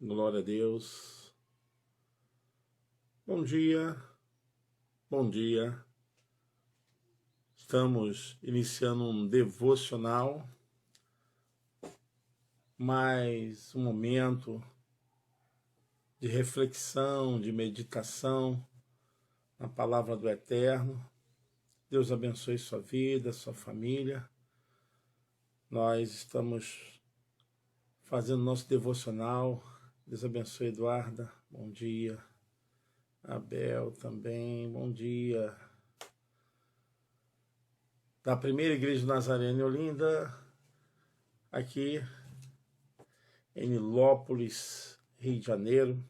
Glória a Deus. Bom dia, bom dia. Estamos iniciando um devocional, mais um momento de reflexão, de meditação na palavra do Eterno. Deus abençoe sua vida, sua família. Nós estamos fazendo nosso devocional. Deus abençoe Eduarda, bom dia. Abel também, bom dia. Da Primeira Igreja Nazarena em Olinda, aqui em Nilópolis, Rio de Janeiro.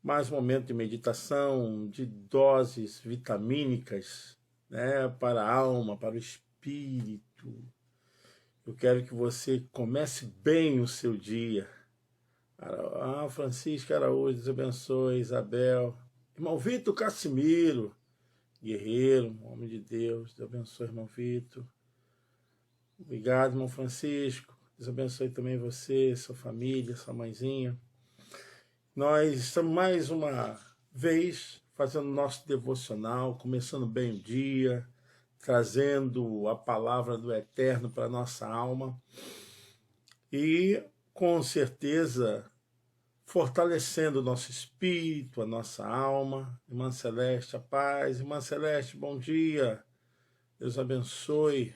Mais um momento de meditação, de doses vitamínicas, né, para a alma, para o espírito. Eu quero que você comece bem o seu dia. Francisco Araújo, Deus abençoe, Isabel. Irmão Vitor Cassimiro, guerreiro, homem de Deus, Deus abençoe, irmão Vitor. Obrigado, irmão Francisco. Deus abençoe também você, sua família, sua mãezinha. Nós estamos mais uma vez fazendo nosso devocional, começando bem o dia, trazendo a palavra do Eterno para a nossa alma e, com certeza, fortalecendo o nosso espírito, a nossa alma. Irmã Celeste, a paz. Irmã Celeste, bom dia. Deus abençoe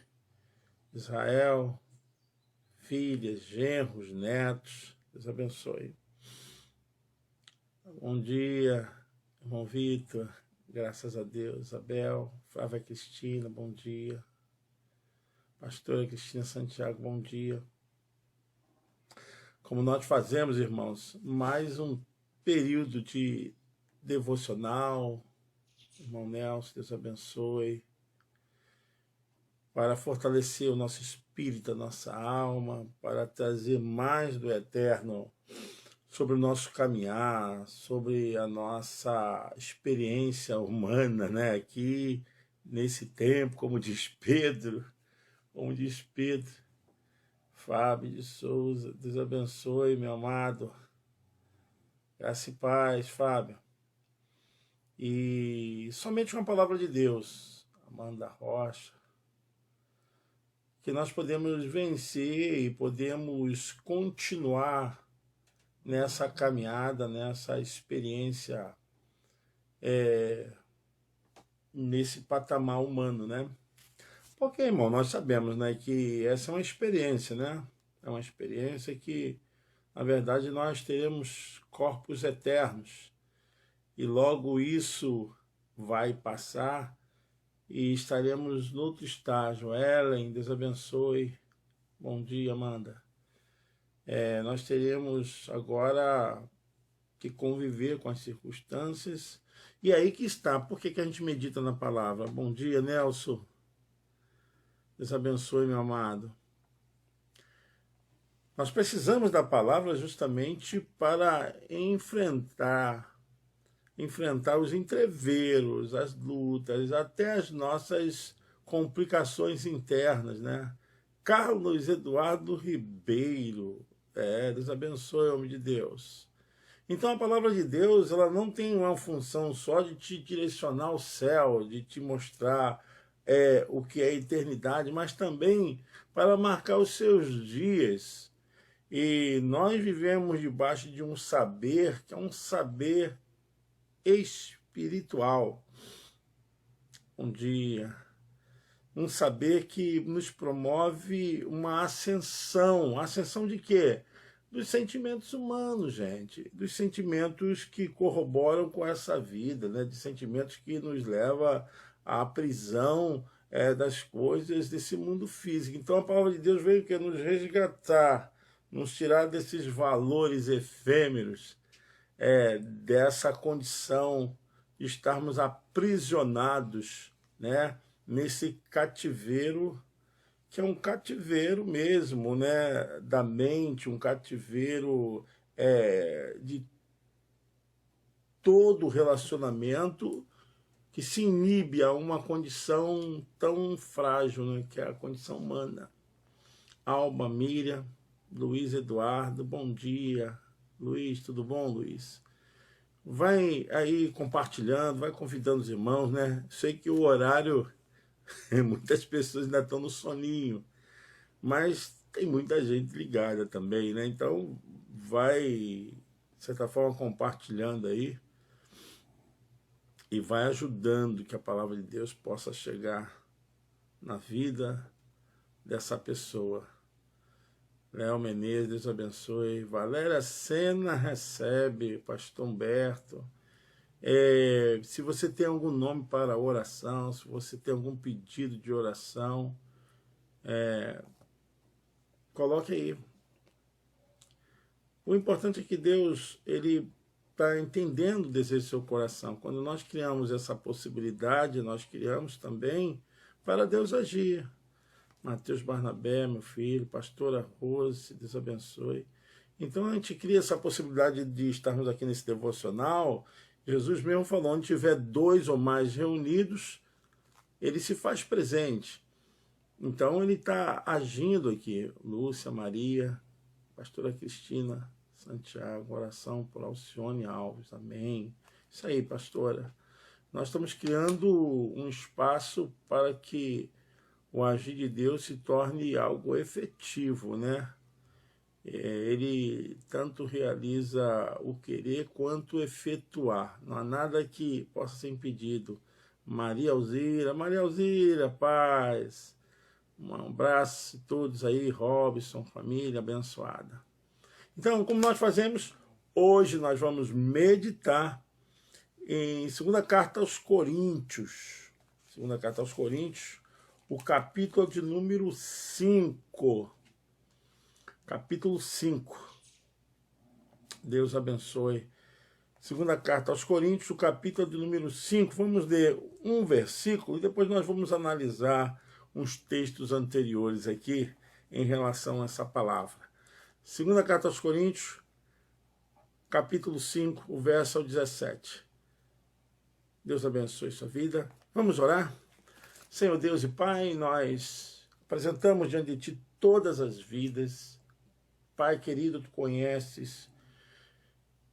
Israel, filhas, genros, netos. Deus abençoe. Bom dia, irmão Vitor. Graças a Deus. Isabel, Flávia Cristina, bom dia. Pastora Cristina Santiago, bom dia. Como nós fazemos, irmãos, mais um período de devocional. Irmão Nelson, Deus abençoe. Para fortalecer o nosso espírito, a nossa alma, para trazer mais do Eterno sobre o nosso caminhar, sobre a nossa experiência humana, né? Aqui, nesse tempo, como diz Pedro, Fábio de Souza, Deus abençoe, meu amado. Graça e paz, Fábio. E somente uma palavra de Deus, Amanda Rocha, que nós podemos vencer e podemos continuar nessa caminhada, nessa experiência, nesse patamar humano, né? Porque, irmão, nós sabemos, né, que essa é uma experiência, né? É uma experiência que, na verdade, nós teremos corpos eternos. E logo isso vai passar e estaremos no outro estágio. Ellen, Deus abençoe. Bom dia, Amanda. Nós teremos agora que conviver com as circunstâncias. E aí que está. Por que a gente medita na palavra? Bom dia, Nelson. Deus abençoe, meu amado. Nós precisamos da palavra justamente para enfrentar os entreveros, as lutas, até as nossas complicações internas, né? Carlos Eduardo Ribeiro, Deus abençoe, homem de Deus. Então a palavra de Deus, ela não tem uma função só de te direcionar ao céu, de te mostrar o que é eternidade, mas também para marcar os seus dias. E nós vivemos debaixo de um saber, que é um saber espiritual. Bom dia. Um saber que nos promove uma ascensão. Ascensão de quê? Dos sentimentos humanos, gente. Dos sentimentos que corroboram com essa vida, né? De sentimentos que nos levam à prisão das coisas desse mundo físico. Então a palavra de Deus veio que nos resgatar, nos tirar desses valores efêmeros, dessa condição de estarmos aprisionados, né, nesse cativeiro, que é um cativeiro mesmo, né, da mente, um cativeiro de todo relacionamento que se inibe a uma condição tão frágil, né, que é a condição humana. Alma, Miriam, Luiz Eduardo, bom dia. Luiz, tudo bom, Luiz? Vai aí compartilhando, vai convidando os irmãos, né? Sei que o horário, muitas pessoas ainda estão no soninho, mas tem muita gente ligada também, né? Então, vai, de certa forma, compartilhando aí e vai ajudando que a palavra de Deus possa chegar na vida dessa pessoa. Léo Menezes, Deus abençoe. Valéria Sena recebe, pastor Humberto. Se você tem algum nome para oração, se você tem algum pedido de oração, coloque aí. O importante é que Deus, ele está entendendo o desejo do seu coração. Quando nós criamos essa possibilidade, nós criamos também para Deus agir. Mateus Barnabé, meu filho, pastora Rose, Deus abençoe. Então a gente cria essa possibilidade de estarmos aqui nesse devocional. Jesus mesmo falou, onde tiver 2 ou mais reunidos, ele se faz presente. Então ele está agindo aqui. Lúcia, Maria, pastora Cristina, Santiago, oração por Alcione Alves, amém. Isso aí, pastora. Nós estamos criando um espaço para que o agir de Deus se torne algo efetivo, né? Ele tanto realiza o querer quanto o efetuar. Não há nada que possa ser impedido. Maria Alzira, paz. Um abraço a todos aí, Robson, família abençoada. Então, como nós fazemos, hoje nós vamos meditar em 2ª carta aos Coríntios. 2ª carta aos Coríntios, o capítulo de número 5. Capítulo 5. Deus abençoe. 2ª carta aos Coríntios, o capítulo de número 5. Vamos ler um versículo e depois nós vamos analisar uns textos anteriores aqui em relação a essa palavra. 2ª carta aos Coríntios, capítulo 5, o verso 17. Deus abençoe sua vida. Vamos orar? Senhor Deus e Pai, nós apresentamos diante de Ti todas as vidas. Pai querido, Tu conheces.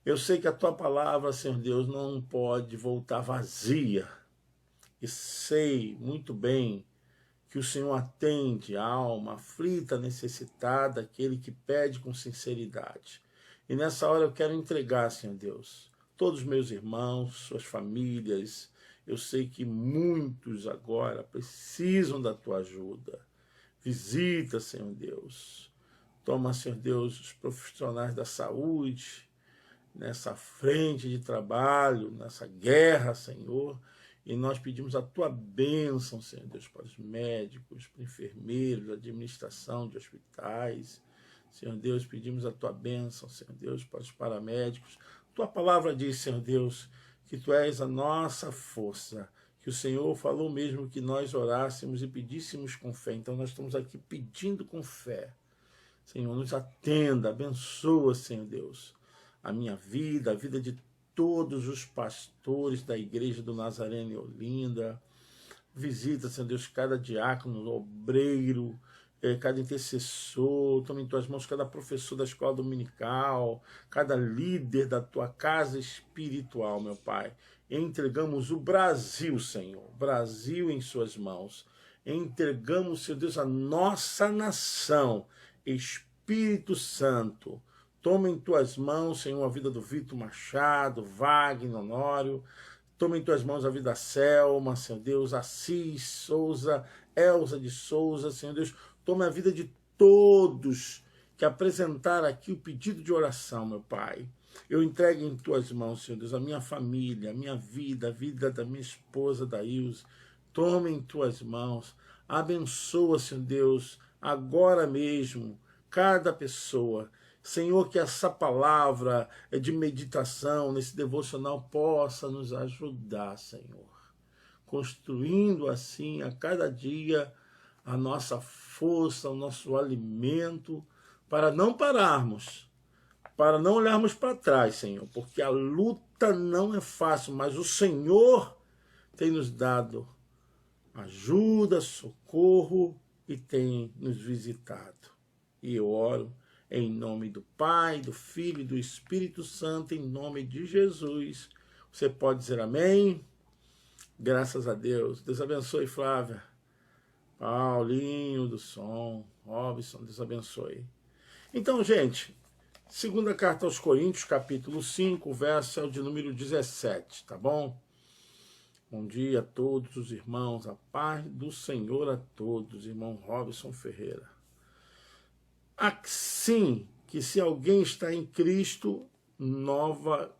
Eu sei que a Tua palavra, Senhor Deus, não pode voltar vazia. E sei muito bem que o Senhor atende a alma aflita, necessitada, aquele que pede com sinceridade. E nessa hora eu quero entregar, Senhor Deus, todos os meus irmãos, suas famílias. Eu sei que muitos agora precisam da Tua ajuda. Visita, Senhor Deus. Toma, Senhor Deus, os profissionais da saúde, nessa frente de trabalho, nessa guerra, Senhor. E nós pedimos a Tua bênção, Senhor Deus, para os médicos, para os enfermeiros, administração de hospitais. Senhor Deus, pedimos a Tua bênção, Senhor Deus, para os paramédicos. Tua palavra diz, Senhor Deus, que Tu és a nossa força, que o Senhor falou mesmo que nós orássemos e pedíssemos com fé. Então nós estamos aqui pedindo com fé. Senhor, nos atenda, abençoa, Senhor Deus, a minha vida, a vida de todos os pastores da Igreja do Nazareno em Olinda. Visita, Senhor Deus, cada diácono, obreiro, cada intercessor. Toma em Tuas mãos cada professor da escola dominical, cada líder da Tua casa espiritual, meu Pai. Entregamos o Brasil, Senhor, Brasil em Suas mãos. Entregamos, Senhor Deus, a nossa nação. Espírito Santo, toma em Tuas mãos, Senhor, a vida do Vitor Machado, Wagner, Honório. Toma em Tuas mãos a vida da Selma, Senhor Deus, Assis, Souza, Elza de Souza, Senhor Deus. Toma a vida de todos que apresentaram aqui o pedido de oração, meu Pai. Eu entrego em Tuas mãos, Senhor Deus, a minha família, a minha vida, a vida da minha esposa, da Ilse. Toma em Tuas mãos. Abençoa, Senhor Deus, agora mesmo, cada pessoa. Senhor, que essa palavra de meditação, nesse devocional, possa nos ajudar, Senhor. Construindo assim, a cada dia, a nossa força, o nosso alimento, para não pararmos, para não olharmos para trás, Senhor, porque a luta não é fácil, mas o Senhor tem nos dado ajuda, socorro e tem nos visitado. E eu oro Em nome do Pai, do Filho e do Espírito Santo, em nome de Jesus. Você pode dizer amém? Graças a Deus. Deus abençoe, Flávia. Paulinho do som. Robson, Deus abençoe. Então, gente, segunda carta aos Coríntios, capítulo 5, verso é o de número 17, tá bom? Bom dia a todos os irmãos, a paz do Senhor a todos, irmão Robson Ferreira. Assim que se alguém está em Cristo, nova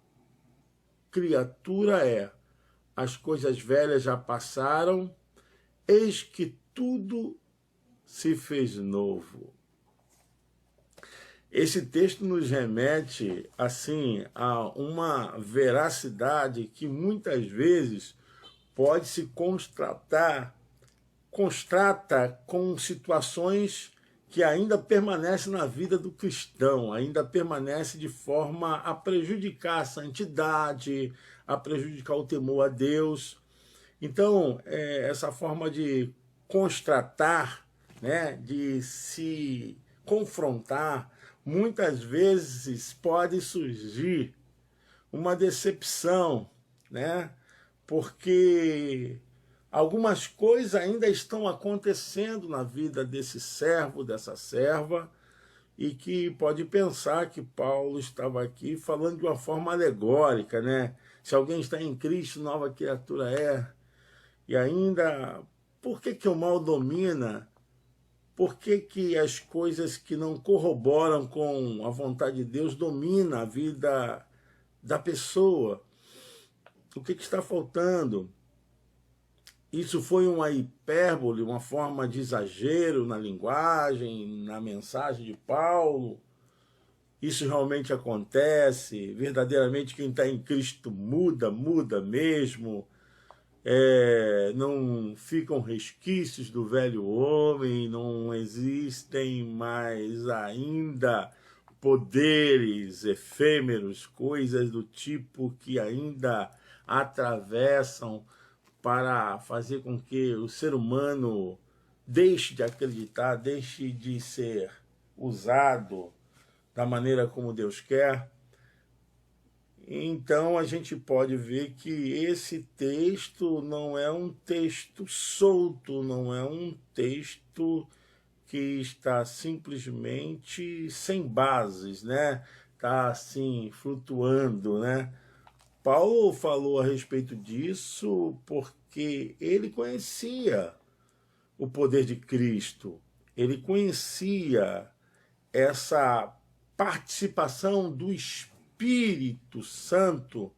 criatura é. As coisas velhas já passaram, eis que tudo se fez novo. Esse texto nos remete, assim, a uma veracidade que muitas vezes pode se constrata com situações que ainda permanecem na vida do cristão, ainda permanece de forma a prejudicar a santidade, a prejudicar o temor a Deus. Então, essa forma de constatar, né, de se confrontar, muitas vezes pode surgir uma decepção, né, porque algumas coisas ainda estão acontecendo na vida desse servo, dessa serva, e que pode pensar que Paulo estava aqui falando de uma forma alegórica, né? Se alguém está em Cristo, nova criatura é. E ainda, por que o mal domina? Por que as coisas que não corroboram com a vontade de Deus dominam a vida da pessoa? O que está faltando? Isso foi uma hipérbole, uma forma de exagero na linguagem, na mensagem de Paulo? Isso realmente acontece? Verdadeiramente quem está em Cristo muda mesmo? Não ficam resquícios do velho homem, não existem mais ainda poderes efêmeros, coisas do tipo que ainda atravessam para fazer com que o ser humano deixe de acreditar, deixe de ser usado da maneira como Deus quer. Então a gente pode ver que esse texto não é um texto solto, não é um texto que está simplesmente sem bases, né? Está assim, flutuando, né? Paulo falou a respeito disso porque ele conhecia o poder de Cristo, ele conhecia essa participação do Espírito Santo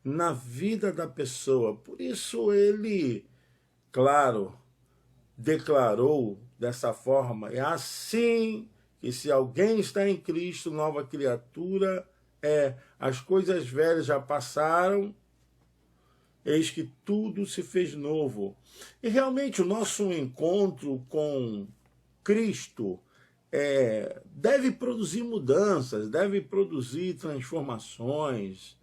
na vida da pessoa. Por isso ele, claro, declarou dessa forma: é assim que se alguém está em Cristo, nova criatura é. As coisas velhas já passaram, eis que tudo se fez novo. E realmente o nosso encontro com Cristo deve produzir mudanças, deve produzir transformações.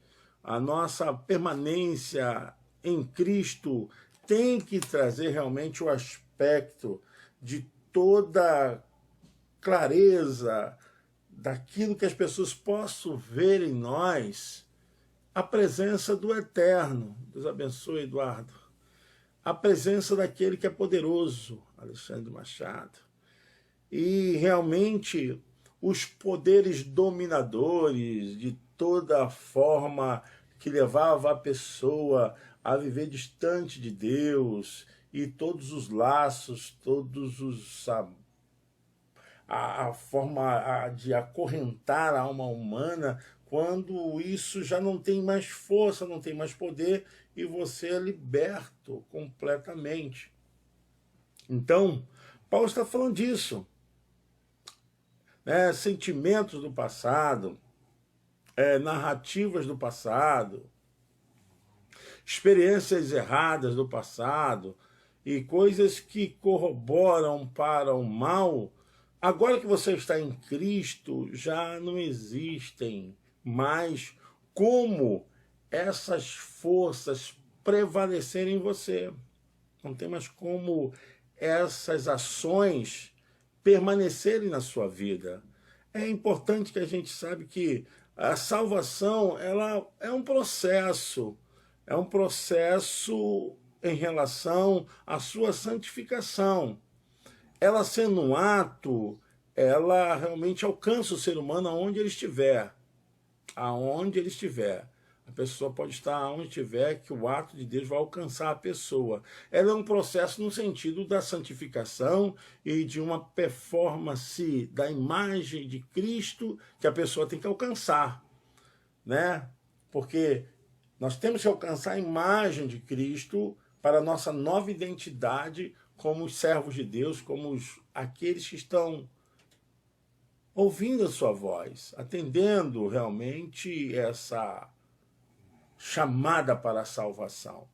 A nossa permanência em Cristo tem que trazer realmente o aspecto de toda clareza daquilo que as pessoas possam ver em nós, a presença do Eterno. Deus abençoe, Eduardo. A presença daquele que é poderoso, Alexandre Machado. E realmente os poderes dominadores de toda forma que levava a pessoa a viver distante de Deus, e todos os laços, a forma de acorrentar a alma humana, quando isso já não tem mais força, não tem mais poder, e você é liberto completamente. Então, Paulo está falando disso. Sentimentos do passado, narrativas do passado, experiências erradas do passado e coisas que corroboram para o mal, agora que você está em Cristo, já não existem mais como essas forças prevalecerem em você. Não tem mais como essas ações permanecerem na sua vida. É importante que a gente sabe que a salvação, ela é um processo em relação à sua santificação. Ela sendo um ato, ela realmente alcança o ser humano aonde ele estiver. Aonde ele estiver. A pessoa pode estar aonde estiver, que o ato de Deus vai alcançar a pessoa. Ela é um processo no sentido da santificação e de uma performance da imagem de Cristo que a pessoa tem que alcançar, né? Porque nós temos que alcançar a imagem de Cristo para a nossa nova identidade como os servos de Deus, como aqueles que estão ouvindo a sua voz, atendendo realmente essa chamada para a salvação.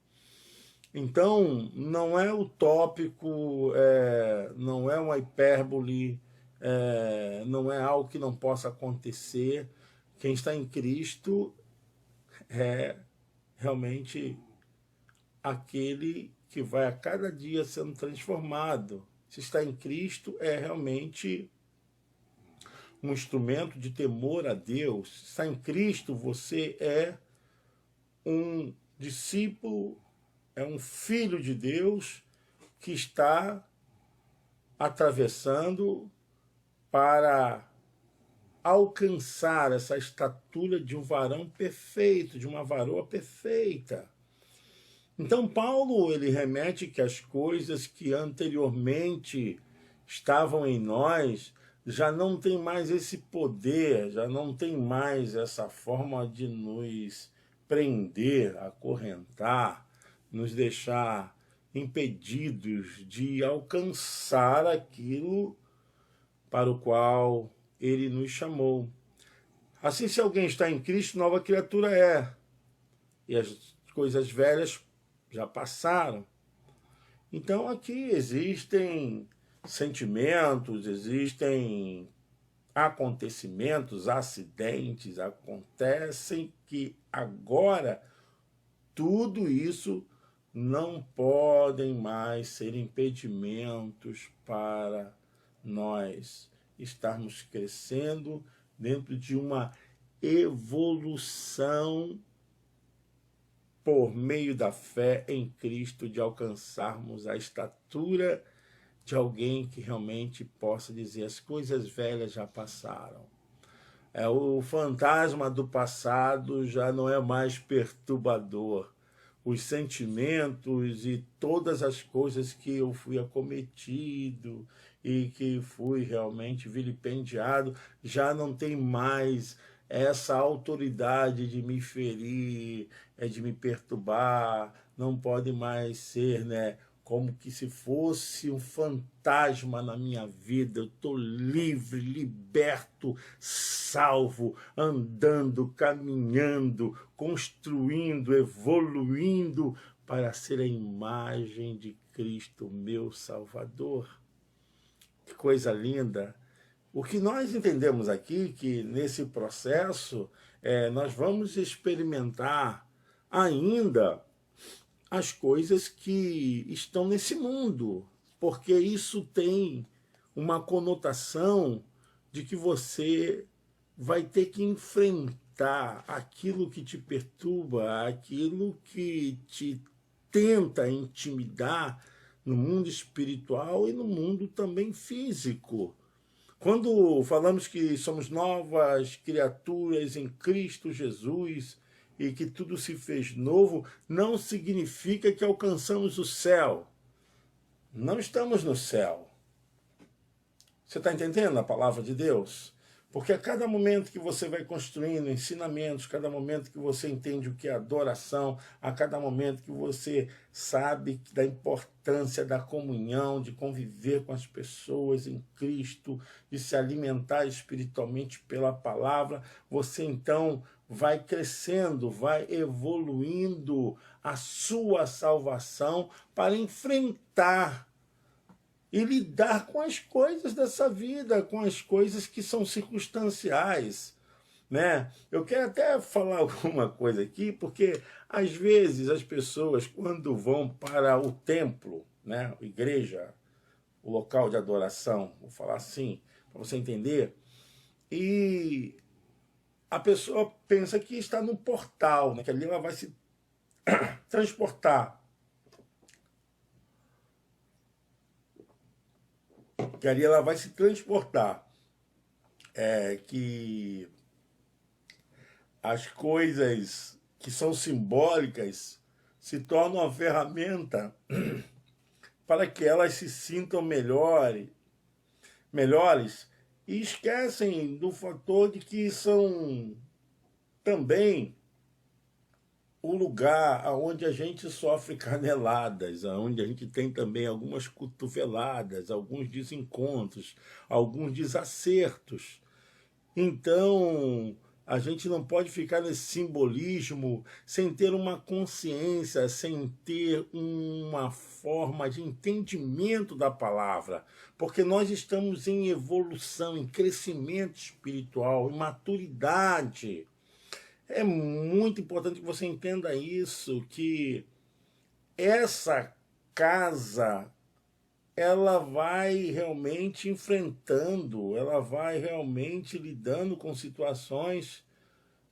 Então, não é utópico, não é uma hipérbole, não é algo que não possa acontecer. Quem está em Cristo é realmente aquele que vai a cada dia sendo transformado. Se está em Cristo, é realmente um instrumento de temor a Deus. Se está em Cristo, você é um discípulo, é um filho de Deus que está atravessando para alcançar essa estatura de um varão perfeito, de uma varoa perfeita. Então Paulo, ele remete que as coisas que anteriormente estavam em nós já não tem mais esse poder, já não tem mais essa forma de nos prender, acorrentar, nos deixar impedidos de alcançar aquilo para o qual ele nos chamou. Assim, se alguém está em Cristo, nova criatura é. E as coisas velhas já passaram. Então aqui existem sentimentos, existem acontecimentos, acidentes, acontecem que agora tudo isso não podem mais ser impedimentos para nós estarmos crescendo dentro de uma evolução por meio da fé em Cristo, de alcançarmos a estatura de alguém que realmente possa dizer as coisas velhas já passaram. O fantasma do passado já não é mais perturbador. Os sentimentos e todas as coisas que eu fui acometido e que fui realmente vilipendiado já não tem mais essa autoridade de me ferir, de me perturbar, não pode mais ser, né, como que se fosse um fantasma na minha vida. Eu estou livre, liberto, salvo, andando, caminhando, construindo, evoluindo para ser a imagem de Cristo, meu Salvador. Que coisa linda! O que nós entendemos aqui, que nesse processo nós vamos experimentar ainda as coisas que estão nesse mundo, porque isso tem uma conotação de que você vai ter que enfrentar aquilo que te perturba, aquilo que te tenta intimidar no mundo espiritual e no mundo também físico. Quando falamos que somos novas criaturas em Cristo Jesus e que tudo se fez novo, não significa que alcançamos o céu. Não estamos no céu. Você está entendendo a palavra de Deus? Porque a cada momento que você vai construindo ensinamentos, cada momento que você entende o que é adoração, a cada momento que você sabe da importância da comunhão, de conviver com as pessoas em Cristo, de se alimentar espiritualmente pela palavra, você então vai crescendo, vai evoluindo a sua salvação para enfrentar e lidar com as coisas dessa vida, com as coisas que são circunstanciais, né? Eu quero até falar alguma coisa aqui, porque às vezes as pessoas, quando vão para o templo, né, a igreja, o local de adoração, vou falar assim, para você entender, E a pessoa pensa que está no portal, né? Que ali ela vai se transportar. Que ali ela vai se transportar. Que as coisas que são simbólicas se tornam uma ferramenta para que elas se sintam melhores e esquecem do fator de que são também o lugar onde a gente sofre caneladas, onde a gente tem também algumas cotoveladas, alguns desencontros, alguns desacertos. Então, a gente não pode ficar nesse simbolismo sem ter uma consciência, sem ter uma forma de entendimento da palavra, porque nós estamos em evolução, em crescimento espiritual, em maturidade. É muito importante que você entenda isso, que essa casa ela vai realmente enfrentando, ela vai realmente lidando com situações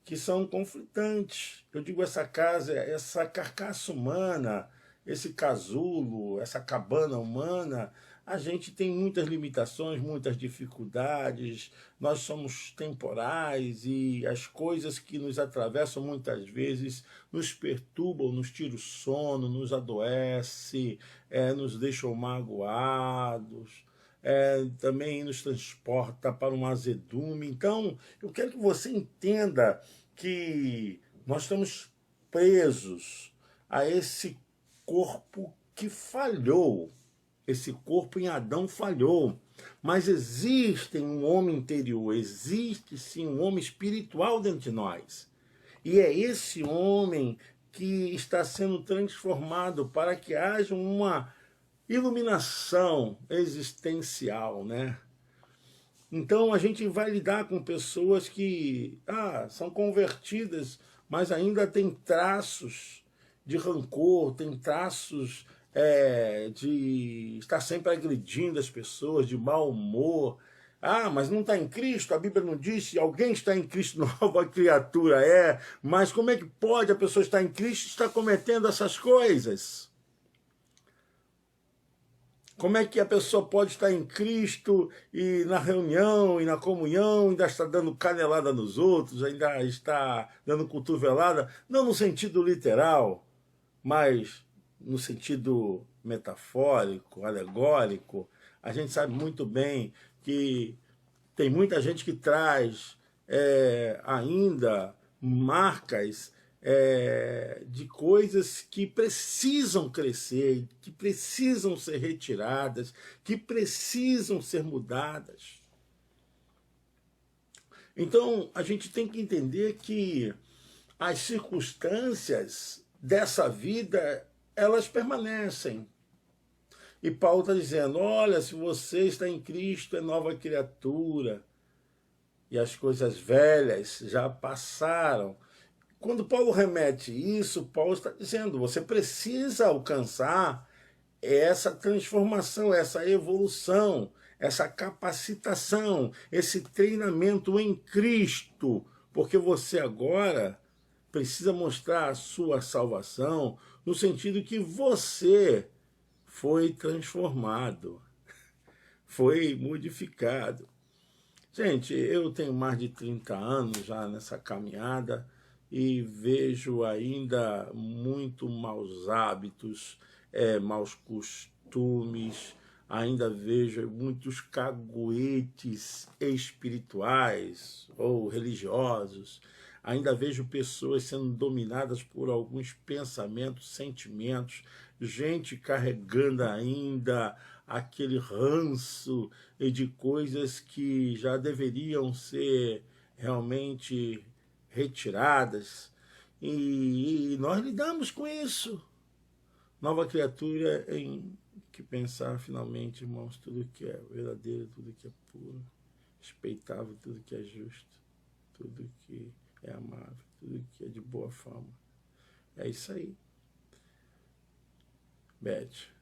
que são conflitantes. Eu digo essa casa, essa carcaça humana, esse casulo, essa cabana humana, a gente tem muitas limitações, muitas dificuldades, nós somos temporais e as coisas que nos atravessam muitas vezes nos perturbam, nos tiram o sono, nos adoece, nos deixam magoados, também nos transporta para um azedume. Então, eu quero que você entenda que nós estamos presos a esse corpo que falhou. Esse corpo em Adão falhou. Mas existe um homem interior, existe sim um homem espiritual dentro de nós. E é esse homem que está sendo transformado para que haja uma iluminação existencial, né? Então a gente vai lidar com pessoas que são convertidas, mas ainda tem traços de rancor, tem traços de estar sempre agredindo as pessoas, de mau humor. Mas não está em Cristo, a Bíblia não disse, alguém está em Cristo, nova criatura é. Mas como é que pode a pessoa estar em Cristo e estar cometendo essas coisas? Como é que a pessoa pode estar em Cristo e na reunião e na comunhão ainda está dando canelada nos outros, ainda está dando cotovelada, não no sentido literal, mas no sentido metafórico, alegórico? A gente sabe muito bem que tem muita gente que traz ainda marcas de coisas que precisam crescer, que precisam ser retiradas, que precisam ser mudadas. Então, a gente tem que entender que as circunstâncias dessa vida, elas permanecem. E Paulo está dizendo, olha, se você está em Cristo, é nova criatura, e as coisas velhas já passaram. Quando Paulo remete isso, Paulo está dizendo, você precisa alcançar essa transformação, essa evolução, essa capacitação, esse treinamento em Cristo, porque você agora precisa mostrar a sua salvação no sentido que você foi transformado, foi modificado. Gente, eu tenho mais de 30 anos já nessa caminhada e vejo ainda muito maus hábitos, maus costumes, ainda vejo muitos caguetes espirituais ou religiosos, ainda vejo pessoas sendo dominadas por alguns pensamentos, sentimentos, gente carregando ainda aquele ranço de coisas que já deveriam ser realmente retiradas. E nós lidamos com isso. Nova criatura em que pensar finalmente, irmãos, tudo que é verdadeiro, tudo que é puro, respeitável, tudo que é justo, tudo que é amável, tudo que é de boa fama. É isso aí. Beth.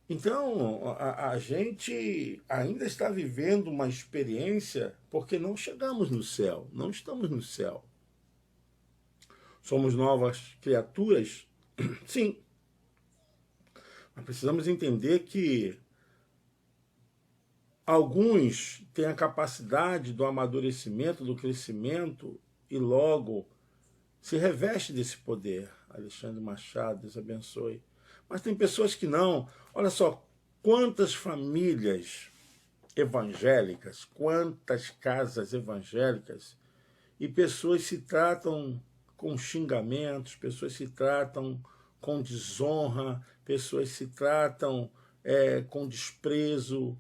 Então, a gente ainda está vivendo uma experiência porque não chegamos no céu, não estamos no céu. Somos novas criaturas? Sim. Mas precisamos entender que alguns têm a capacidade do amadurecimento, do crescimento e logo se reveste desse poder. Alexandre Machado, Deus abençoe. Mas tem pessoas que não. Olha só, quantas famílias evangélicas, quantas casas evangélicas, e pessoas se tratam com xingamentos, pessoas se tratam com desonra, pessoas se tratam com desprezo.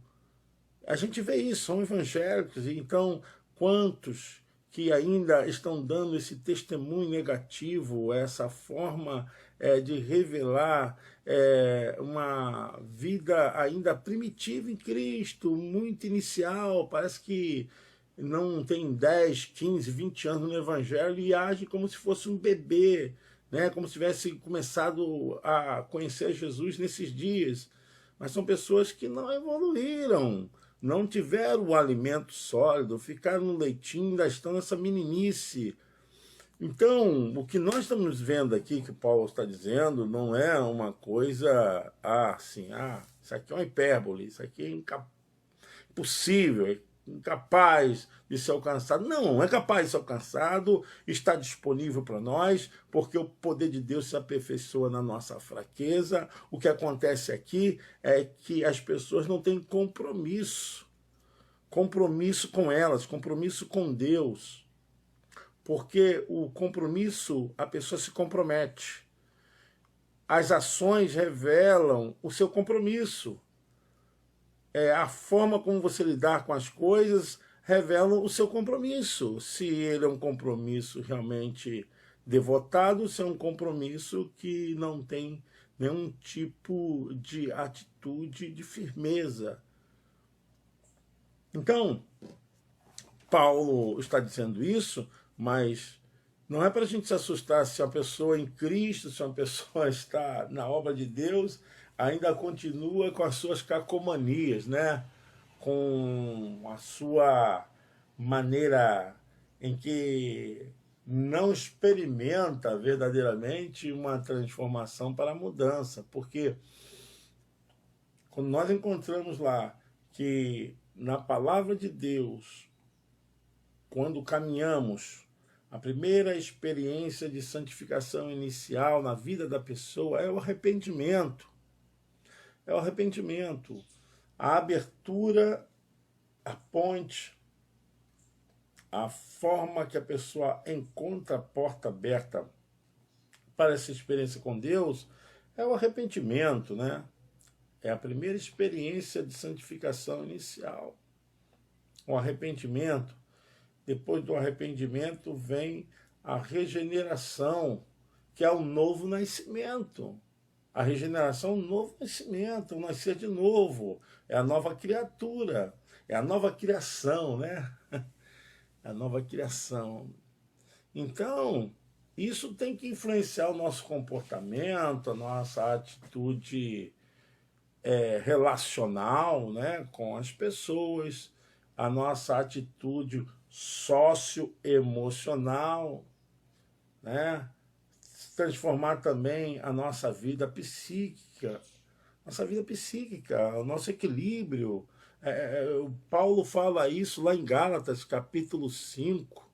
A gente vê isso, são evangélicos, e então quantos que ainda estão dando esse testemunho negativo, essa forma de revelar uma vida ainda primitiva em Cristo, muito inicial, parece que não tem 10, 15, 20 anos no Evangelho e age como se fosse um bebê, né? Como se tivesse começado a conhecer Jesus nesses dias. Mas são pessoas que não evoluíram, não tiveram o alimento sólido, ficaram no leitinho, ainda estão nessa meninice. Então, o que nós estamos vendo aqui, que Paulo está dizendo, não é uma coisa isso aqui é uma hipérbole, isso aqui é impossível, é incapaz de ser alcançado. Não é capaz de ser alcançado, está disponível para nós, porque o poder de Deus se aperfeiçoa na nossa fraqueza. O que acontece aqui é que as pessoas não têm compromisso com elas, compromisso com Deus, porque o compromisso, a pessoa se compromete. As ações revelam o seu compromisso. A forma como você lidar com as coisas revela o seu compromisso. Se ele é um compromisso realmente devotado, se é um compromisso que não tem nenhum tipo de atitude de firmeza. Então, Paulo está dizendo isso, mas não é para a gente se assustar se uma pessoa em Cristo, se uma pessoa está na obra de Deus, ainda continua com as suas cacomanias, né? Com a sua maneira em que não experimenta verdadeiramente uma transformação para a mudança. Porque quando nós encontramos lá que na palavra de Deus, quando caminhamos, a primeira experiência de santificação inicial na vida da pessoa é o arrependimento. É o arrependimento. A abertura, a ponte, a forma que a pessoa encontra a porta aberta para essa experiência com Deus é o arrependimento, né? É a primeira experiência de santificação inicial. O arrependimento. Depois do arrependimento vem a regeneração, que é o novo nascimento. A regeneração é um novo nascimento, um nascer de novo. É a nova criatura, é a nova criação, né? É a nova criação. Então, isso tem que influenciar o nosso comportamento, a nossa atitude relacional, né, com as pessoas, a nossa atitude socioemocional, né? Transformar também a nossa vida psíquica, o nosso equilíbrio. Paulo fala isso lá em Gálatas, capítulo 5,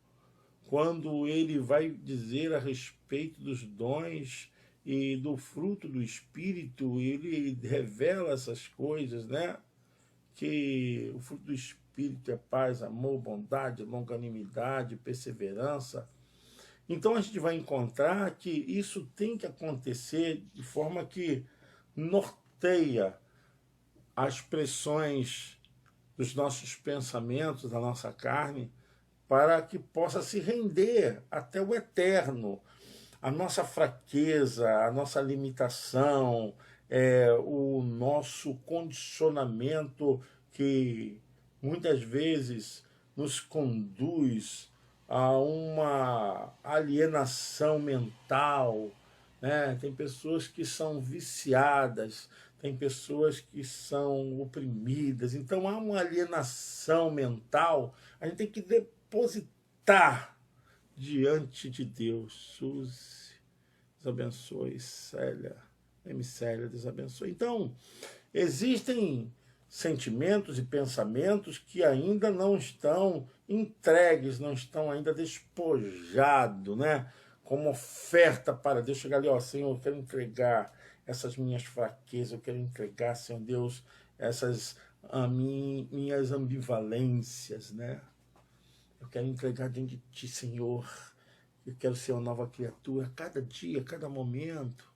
quando ele vai dizer a respeito dos dons e do fruto do Espírito, ele revela essas coisas, né? Que o fruto do Espírito é paz, amor, bondade, longanimidade, perseverança. Então a gente vai encontrar que isso tem que acontecer de forma que norteia as pressões dos nossos pensamentos, da nossa carne, para que possa se render até o eterno. A nossa fraqueza, a nossa limitação, o nosso condicionamento que muitas vezes nos conduz a uma alienação mental, né? Tem pessoas que são viciadas, tem pessoas que são oprimidas. Então há uma alienação mental. A gente tem que depositar diante de Deus. Suzy, Deus abençoe. Célia, Célia, Deus abençoe. Então, existem sentimentos e pensamentos que ainda não estão entregues, não estão ainda despojados, né? Como oferta para Deus. Chegar ali, ó, Senhor, eu quero entregar essas minhas fraquezas, eu quero entregar, Senhor Deus, essas minhas ambivalências, né? Eu quero entregar diante de Ti, Senhor. Eu quero ser uma nova criatura, cada dia, cada momento.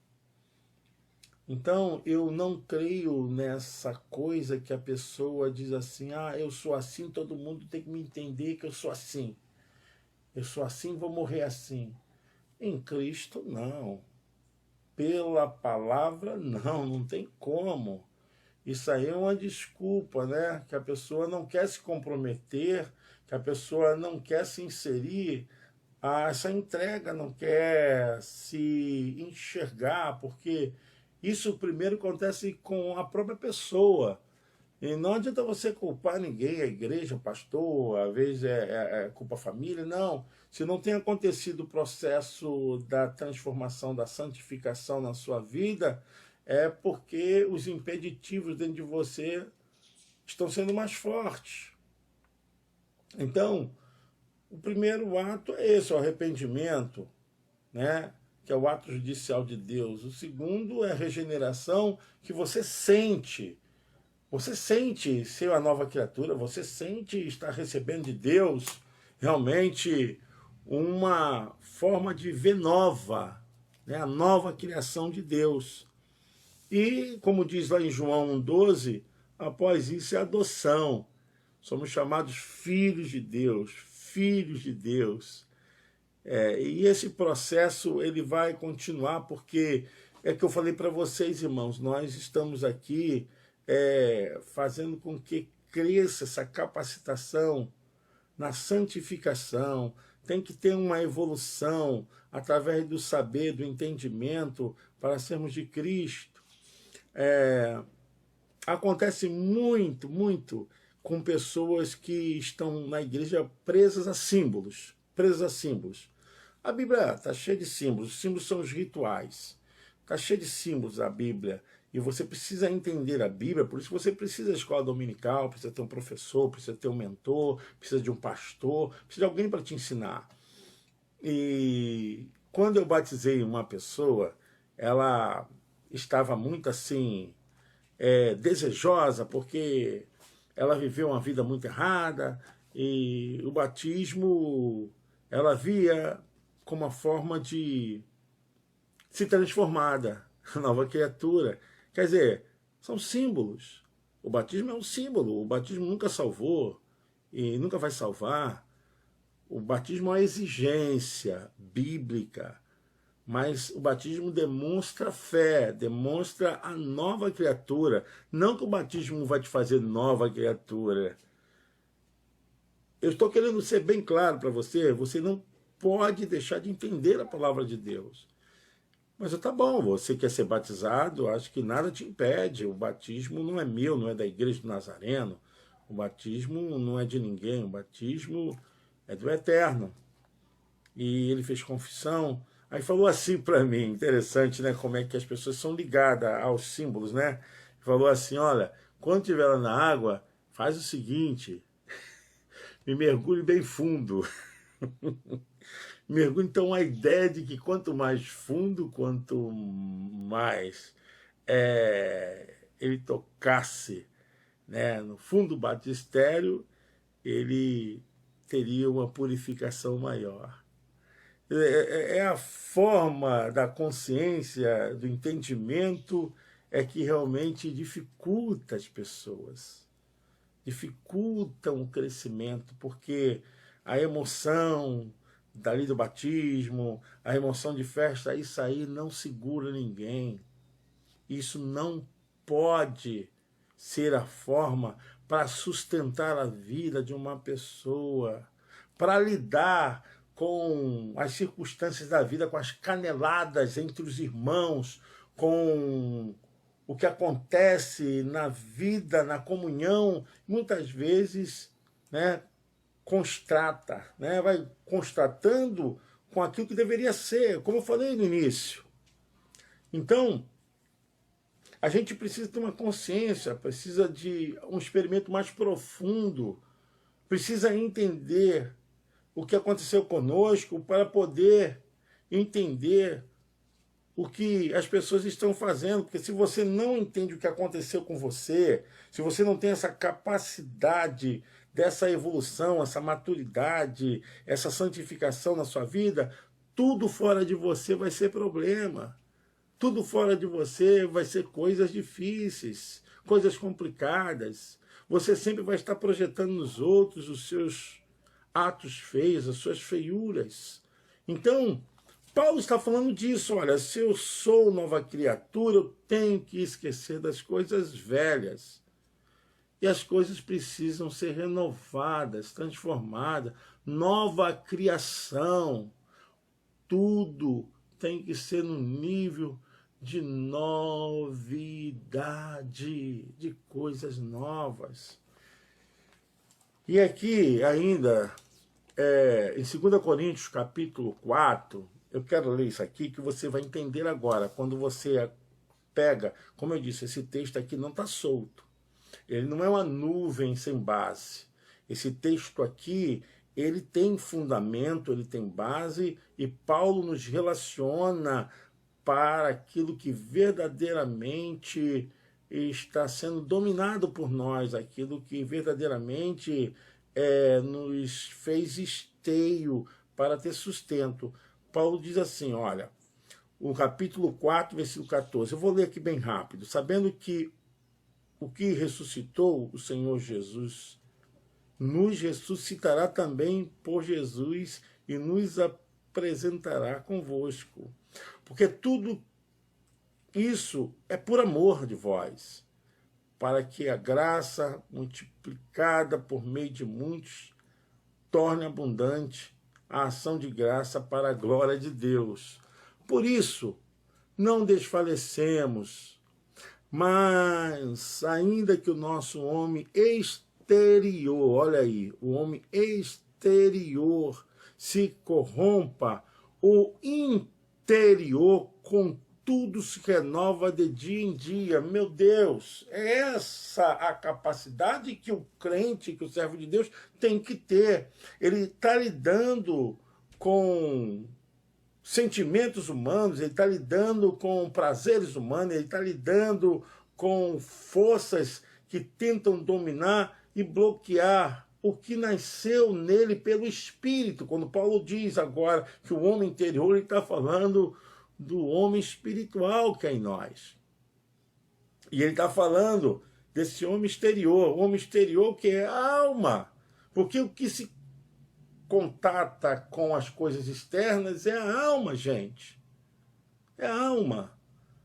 Então, eu não creio nessa coisa que a pessoa diz assim, eu sou assim, todo mundo tem que me entender que eu sou assim. Eu sou assim, vou morrer assim. Em Cristo, não. Pela palavra, não tem como. Isso aí é uma desculpa, né? Que a pessoa não quer se comprometer, que a pessoa não quer se inserir a essa entrega, não quer se enxergar, porque isso primeiro acontece com a própria pessoa. E não adianta você culpar ninguém, a igreja, o pastor, às vezes é culpa a família, não. Se não tem acontecido o processo da transformação, da santificação na sua vida, é porque os impeditivos dentro de você estão sendo mais fortes. Então, o primeiro ato é esse, o arrependimento, né? Que é o ato judicial de Deus. O segundo é a regeneração que você sente. Você sente ser uma nova criatura, você sente estar recebendo de Deus realmente uma forma de ver nova, né? A nova criação de Deus. E, como diz lá em João 1,12, após isso é adoção. Somos chamados filhos de Deus, filhos de Deus. E esse processo ele vai continuar, porque é que eu falei para vocês, irmãos, nós estamos aqui fazendo com que cresça essa capacitação na santificação. Tem que ter uma evolução através do saber, do entendimento, para sermos de Cristo. Acontece muito, muito com pessoas que estão na igreja presas a símbolos. Presas a símbolos. A Bíblia está cheia de símbolos. Os símbolos são os rituais. Está cheia de símbolos a Bíblia. E você precisa entender a Bíblia, por isso você precisa da escola dominical, precisa ter um professor, precisa ter um mentor, precisa de um pastor, precisa de alguém para te ensinar. E quando eu batizei uma pessoa, ela estava muito assim, desejosa, porque ela viveu uma vida muito errada, e o batismo ela via como uma forma de se transformada, nova criatura. Quer dizer, são símbolos. O batismo é um símbolo. O batismo nunca salvou e nunca vai salvar. O batismo é uma exigência bíblica, mas o batismo demonstra fé, demonstra a nova criatura. Não que o batismo vai te fazer nova criatura. Eu estou querendo ser bem claro para você, você não pode deixar de entender a palavra de Deus. Mas tá bom, você quer ser batizado, acho que nada te impede. O batismo não é meu, não é da igreja do Nazareno. O batismo não é de ninguém, o batismo é do Eterno. E ele fez confissão. Aí falou assim para mim, interessante, né? Como é que as pessoas são ligadas aos símbolos, né? Falou assim, olha, quando estiver lá na água, faz o seguinte, me mergulhe bem fundo. Mergulho, então, a ideia de que quanto mais fundo, quanto mais ele tocasse, né, no fundo do batistério, ele teria uma purificação maior. É a forma da consciência, do entendimento, que realmente dificulta as pessoas, dificultam o crescimento, porque a emoção dali do batismo, a emoção de festa, isso aí não segura ninguém. Isso não pode ser a forma para sustentar a vida de uma pessoa, para lidar com as circunstâncias da vida, com as caneladas entre os irmãos, com o que acontece na vida, na comunhão, muitas vezes, né, constata, né, vai constatando com aquilo que deveria ser, como eu falei no início. Então, a gente precisa ter uma consciência, precisa de um experimento mais profundo, precisa entender o que aconteceu conosco para poder entender o que as pessoas estão fazendo. Porque se você não entende o que aconteceu com você, se você não tem essa capacidade dessa evolução, essa maturidade, essa santificação na sua vida, tudo fora de você vai ser problema. Tudo fora de você vai ser coisas difíceis, coisas complicadas. Você sempre vai estar projetando nos outros os seus atos feios, as suas feiuras. Então, Paulo está falando disso. Olha, se eu sou nova criatura, eu tenho que esquecer das coisas velhas. E as coisas precisam ser renovadas, transformadas, nova criação. Tudo tem que ser no nível de novidade, de coisas novas. E aqui ainda, em 2 Coríntios capítulo 4, eu quero ler isso aqui que você vai entender agora. Quando você pega, como eu disse, esse texto aqui não está solto. Ele não é uma nuvem sem base. Esse texto aqui, ele tem fundamento, ele tem base, e Paulo nos relaciona para aquilo que verdadeiramente está sendo dominado por nós, aquilo que verdadeiramente nos fez esteio para ter sustento. Paulo diz assim, olha, o capítulo 4, versículo 14, eu vou ler aqui bem rápido. Sabendo que o que ressuscitou o Senhor Jesus nos ressuscitará também por Jesus e nos apresentará convosco. Porque tudo isso é por amor de vós, para que a graça multiplicada por meio de muitos torne abundante a ação de graça para a glória de Deus. Por isso, não desfalecemos, mas ainda que o nosso homem exterior, olha aí, o homem exterior se corrompa, o interior, contudo, se renova de dia em dia. Meu Deus, é essa a capacidade que o crente, que o servo de Deus tem que ter. Ele está lidando com sentimentos humanos, ele está lidando com prazeres humanos, ele está lidando com forças que tentam dominar e bloquear o que nasceu nele pelo Espírito. Quando Paulo diz agora que o homem interior, ele está falando do homem espiritual que é em nós. E ele está falando desse homem exterior, o homem exterior que é a alma. Porque o que se contata com as coisas externas é a alma, gente. É a alma.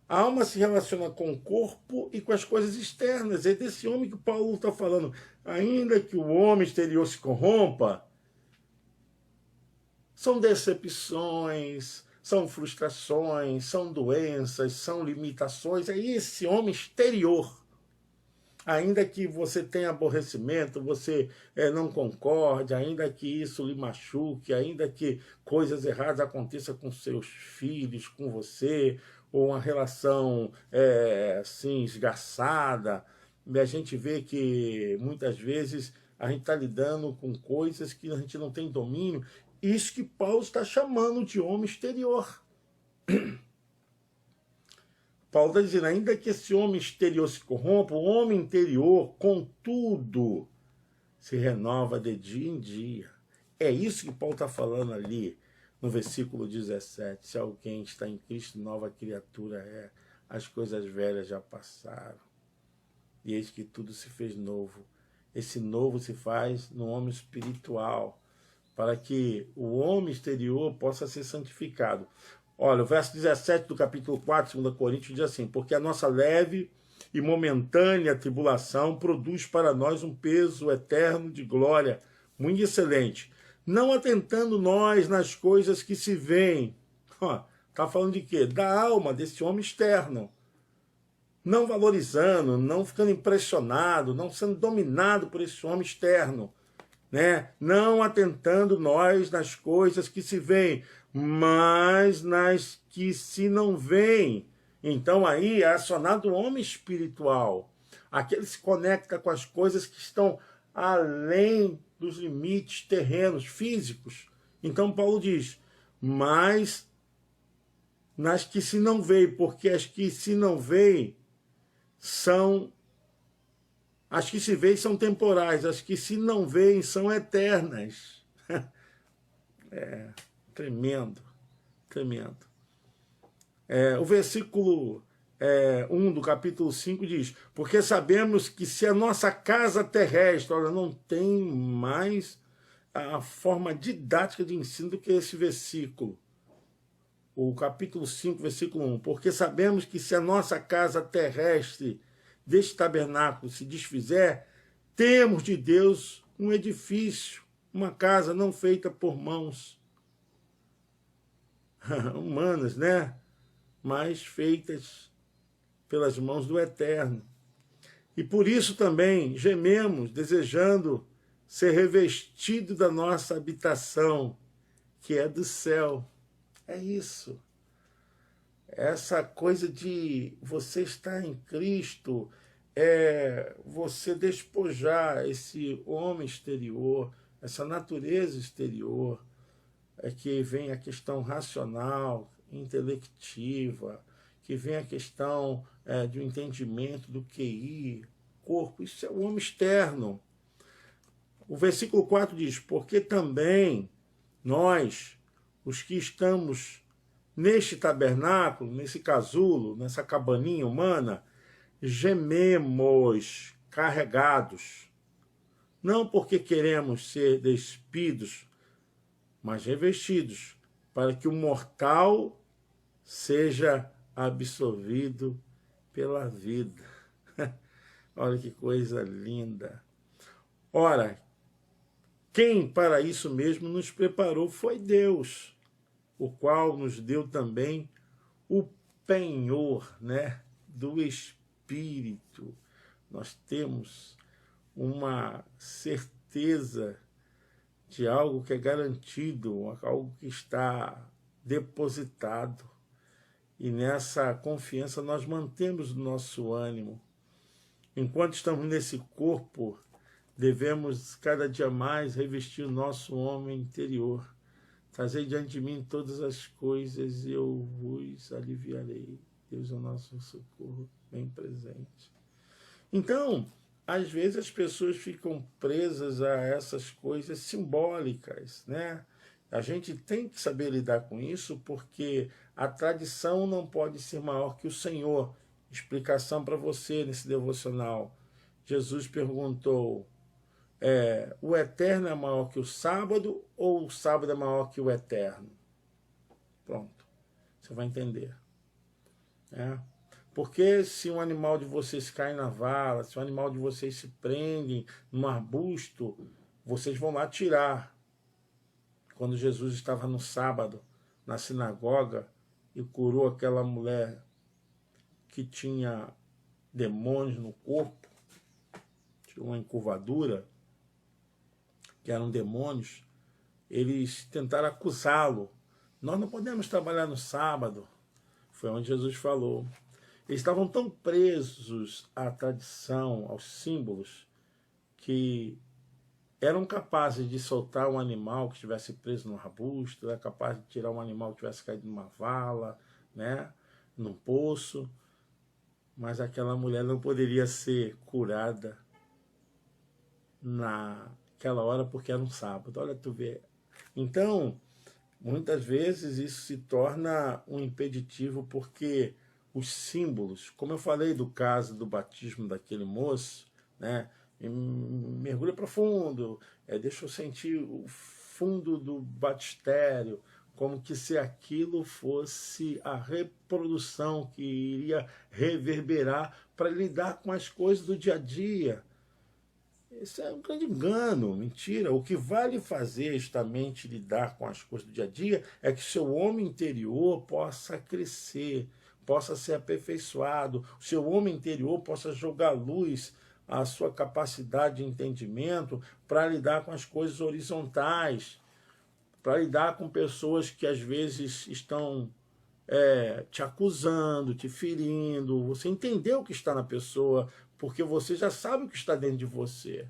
A alma se relaciona com o corpo e com as coisas externas. É desse homem que Paulo está falando. Ainda que o homem exterior se corrompa, são decepções, são frustrações, são doenças, são limitações. É esse homem exterior. Ainda que você tenha aborrecimento, você não concorde, ainda que isso lhe machuque, ainda que coisas erradas aconteçam com seus filhos, com você, ou uma relação assim, esgarçada, a gente vê que muitas vezes a gente está lidando com coisas que a gente não tem domínio. Isso que Paulo está chamando de homem exterior. Paulo está dizendo, ainda que esse homem exterior se corrompa, o homem interior, contudo, se renova de dia em dia. É isso que Paulo está falando ali no versículo 17. Se alguém está em Cristo, nova criatura é. As coisas velhas já passaram. E eis que tudo se fez novo. Esse novo se faz no homem espiritual, para que o homem exterior possa ser santificado. Olha, o verso 17 do capítulo 4, 2 Coríntios, diz assim, porque a nossa leve e momentânea tribulação produz para nós um peso eterno de glória, muito excelente, não atentando nós nas coisas que se veem. Está falando de quê? Da alma, desse homem externo. não valorizando, não ficando impressionado, não sendo dominado por esse homem externo, né? Não atentando nós nas coisas que se veem, mas nas que se não veem. Então aí é acionado o homem espiritual, aquele que se conecta com as coisas que estão além dos limites terrenos, físicos. Então Paulo diz, mas nas que se não veem, porque as que se não veem são... As que se veem são temporais, as que se não veem são eternas. É tremendo, tremendo. O versículo 1 do capítulo 5 diz, porque sabemos que se a nossa casa terrestre, olha, não tem mais a forma didática de ensino do que esse versículo. O capítulo 5, versículo 1, porque sabemos que se a nossa casa terrestre deste tabernáculo se desfizer, temos de Deus um edifício, uma casa não feita por mãos humanas, né? Mas feitas pelas mãos do Eterno. E por isso também gememos, desejando ser revestido da nossa habitação, que é do céu. É isso. Essa coisa de você estar em Cristo, você despojar esse homem exterior, essa natureza exterior, que vem a questão racional, intelectiva, que vem a questão do entendimento do QI, corpo, isso é o homem externo. O versículo 4 diz, porque também nós, os que estamos neste tabernáculo, nesse casulo, nessa cabaninha humana, gememos carregados, não porque queremos ser despidos, mas revestidos, para que o mortal seja absorvido pela vida. Olha que coisa linda. Ora, quem para isso mesmo nos preparou foi Deus, o qual nos deu também o penhor, né, do Espírito. Nós temos uma certeza de algo que é garantido, algo que está depositado. E nessa confiança nós mantemos o nosso ânimo. Enquanto estamos nesse corpo, devemos cada dia mais revestir o nosso homem interior. Trazei diante de mim todas as coisas e eu vos aliviarei. Deus é o nosso socorro bem presente. Então, às vezes as pessoas ficam presas a essas coisas simbólicas, né? A gente tem que saber lidar com isso, porque a tradição não pode ser maior que o Senhor. Explicação para você nesse devocional. Jesus perguntou, o eterno é maior que o sábado ou o sábado é maior que o eterno? Pronto, você vai entender. Porque se um animal de vocês cai na vala, se um animal de vocês se prende num arbusto, vocês vão lá tirar. Quando Jesus estava no sábado, na sinagoga, e curou aquela mulher que tinha demônios no corpo, tinha uma encurvadura, que eram demônios, eles tentaram acusá-lo. Nós não podemos trabalhar no sábado. Foi onde Jesus falou. Eles estavam tão presos à tradição, aos símbolos, que eram capazes de soltar um animal que estivesse preso num arbusto, era capaz de tirar um animal que tivesse caído numa vala, né, num poço, mas aquela mulher não poderia ser curada naquela hora porque era um sábado. Olha, tu vê. Então, muitas vezes isso se torna um impeditivo porque os símbolos, como eu falei do caso do batismo daquele moço, né, mergulha profundo, deixa eu sentir o fundo do batistério, como que se aquilo fosse a reprodução que iria reverberar para lidar com as coisas do dia a dia. Isso é um grande engano, mentira. O que vale fazer justamente lidar com as coisas do dia a dia é que seu homem interior possa crescer, possa ser aperfeiçoado, o seu homem interior possa jogar luz à sua capacidade de entendimento para lidar com as coisas horizontais, para lidar com pessoas que às vezes estão te acusando, te ferindo. Você entendeu o que está na pessoa, porque você já sabe o que está dentro de você.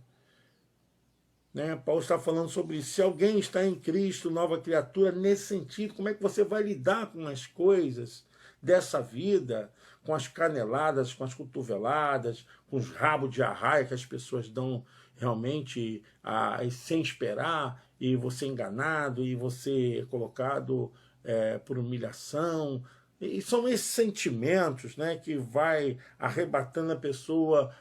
Né? Paulo está falando sobre isso. Se alguém está em Cristo, nova criatura, nesse sentido, como é que você vai lidar com as coisas dessa vida, com as caneladas, com as cotoveladas, com os rabos de arraia que as pessoas dão realmente sem esperar, e você enganado, e você colocado por humilhação. E são esses sentimentos, né, que vai arrebatando a pessoa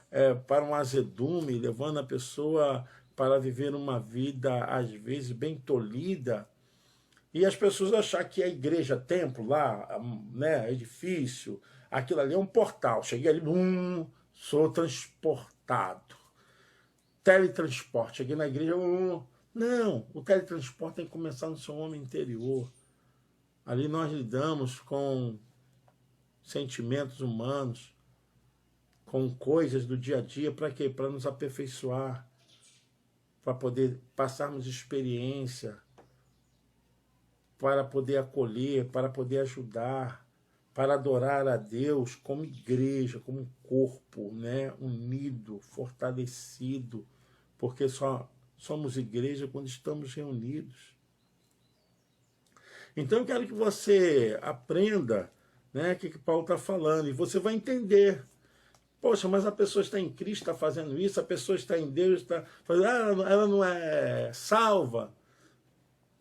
para um azedume, levando a pessoa para viver uma vida, às vezes, bem tolhida, e as pessoas achar que a igreja, templo lá, né, edifício, aquilo ali é um portal. Cheguei ali, sou transportado. Teletransporte. Cheguei na igreja, Não, o teletransporte tem que começar no seu homem interior. Ali nós lidamos com sentimentos humanos, com coisas do dia a dia, para quê? Para nos aperfeiçoar, para poder passarmos experiência, para poder acolher, para poder ajudar, para adorar a Deus como igreja, como um corpo, né? Unido, fortalecido, porque só somos igreja quando estamos reunidos. Então eu quero que você aprenda, né, o que Paulo está falando, e você vai entender. Poxa, mas a pessoa está em Cristo, está fazendo isso, a pessoa está em Deus, está fazendo. Ela não é salva.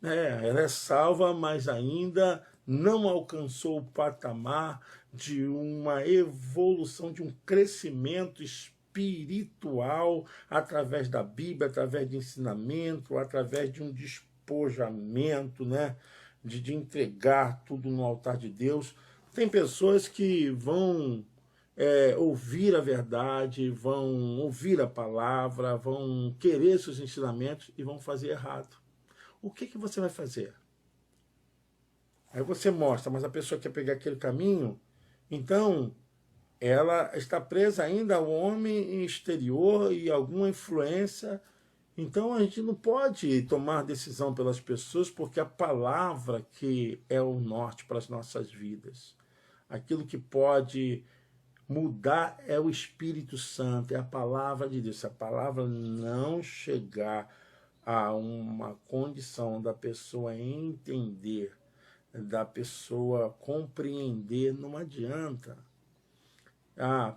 Ela é salva, mas ainda não alcançou o patamar de uma evolução, de um crescimento espiritual através da Bíblia, através de ensinamento, através de um despojamento, né? De entregar tudo no altar de Deus. Tem pessoas que vão ouvir a verdade, vão ouvir a palavra, vão querer seus ensinamentos e vão fazer errado. O que você vai fazer? Aí você mostra, mas a pessoa quer pegar aquele caminho, então ela está presa ainda ao homem exterior e alguma influência. Então a gente não pode tomar decisão pelas pessoas, porque a palavra que é o norte para as nossas vidas. Aquilo que pode mudar é o Espírito Santo, é a palavra de Deus. Se a palavra não chegar a uma condição da pessoa entender, da pessoa compreender, não adianta.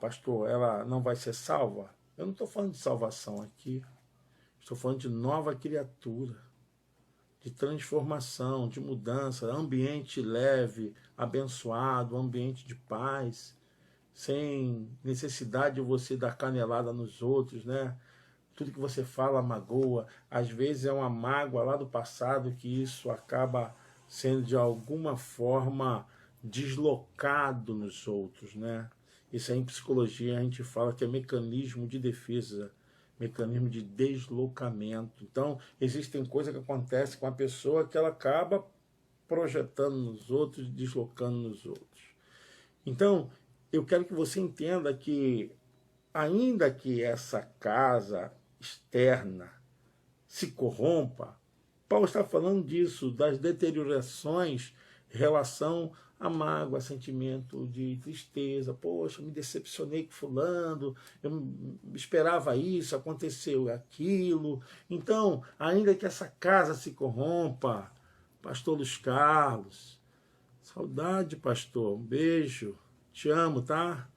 Pastor, ela não vai ser salva? Eu não estou falando de salvação aqui. Estou falando de nova criatura, de transformação, de mudança, ambiente leve, abençoado, ambiente de paz, sem necessidade de você dar canelada nos outros, né? Tudo que você fala magoa. Às vezes é uma mágoa lá do passado que isso acaba sendo de alguma forma deslocado nos outros, né? Isso aí em psicologia a gente fala que é mecanismo de defesa, mecanismo de deslocamento. Então, existem coisas que acontecem com a pessoa que ela acaba projetando nos outros, deslocando nos outros. Então, eu quero que você entenda que, ainda que essa casa externa se corrompa, Paulo está falando disso, das deteriorações em relação a mágoa, sentimento de tristeza. Poxa, me decepcionei com fulano, eu esperava isso, aconteceu aquilo. Então, ainda que essa casa se corrompa, pastor Luiz Carlos, saudade, pastor, um beijo, te amo, tá?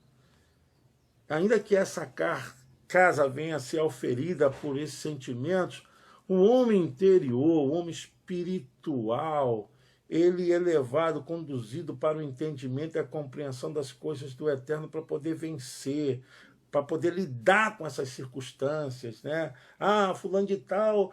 Ainda que essa casa venha a ser auferida por esses sentimentos, o homem interior, o homem espiritual, ele é levado, conduzido para o entendimento e a compreensão das coisas do eterno para poder vencer, para poder lidar com essas circunstâncias, né? Fulano de tal